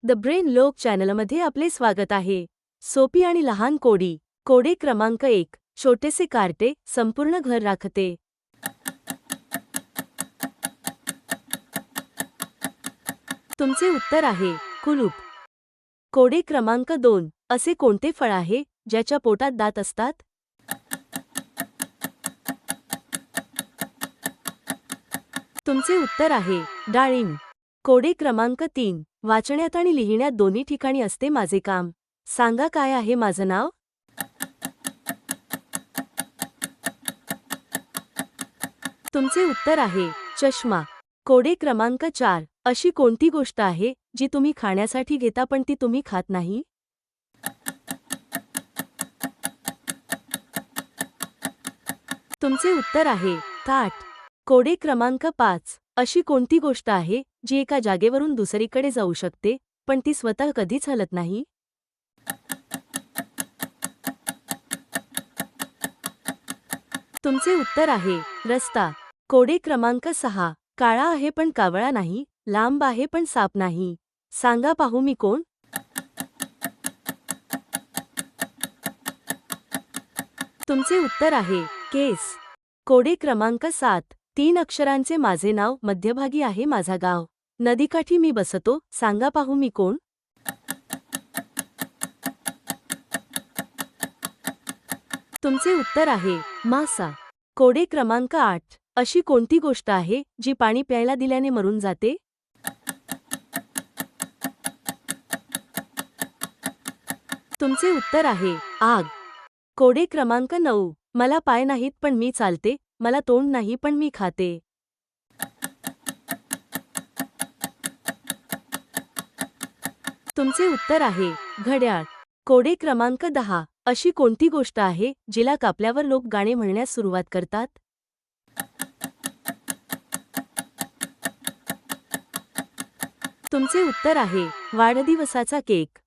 The brain लोक चॅनलमध्ये आपले स्वागत आहे. सोपी आणि लहान कोडी. कोडे क्रमांक 1. छोटेसे कार्टे संपूर्ण घर राखते. तुमचे उत्तर आहे कुलूप. कोडे क्रमांक 2. असे कोणते फळ आहे ज्याच्या पोटात दात असतात? तुमचे उत्तर आहे डाळिंब. कोडे क्रमांक 3. वाचण्यात आणि लिहिण्यात दोन्ही ठिकाणी असते माझे काम. सांगा काय आहे माझं नाव? तुमचे उत्तर आहे चष्मा. कोडे क्रमांक 4. अशी कोणती गोष्ट आहे जी तुम्ही खाण्यासाठी घेता पण ती तुम्ही खात नाही? तुमचे उत्तर आहे ताट. कोडे क्रमांक 5. अशी कोणती गोष्ट आहे जी एका जागेवरून दुसरीकडे जाऊ शकते पण ती स्वतः कधीच हलत नाही? तुमचे उत्तर आहे रस्ता. कोडे क्रमांक 6. काळा आहे पण कावळा नाही, लांब आहे पण साप नाही. सांगा पाहू मी कोण? तुमचे उत्तर आहे केस. कोडे क्रमांक 7. 3 अक्षरांचे माझे नाव, मध्यभागी आहे माझा गाव. नदीकाठी मी बसतो, सांगा पाहू मी कोण? तुमचे उत्तर आहे मासा. कोडे क्रमांक 8. अशी कोणती गोष्ट आहे जी पाणी प्यायला दिल्याने मरून जाते? तुमचे उत्तर आहे आग. कोडे क्रमांक 9. मला पाय नाहीत पण मी चालते, मला तोंड नाही पण मी खाते. तुमचे उत्तर आहे घड्याळ. कोडे क्रमांक 10. अशी कोणती गोष्ट आहे जिला कापल्यावर लोक गाणे म्हणण्यास सुरुवात करतात? तुमचे उत्तर आहे वाढदिवसाचा केक.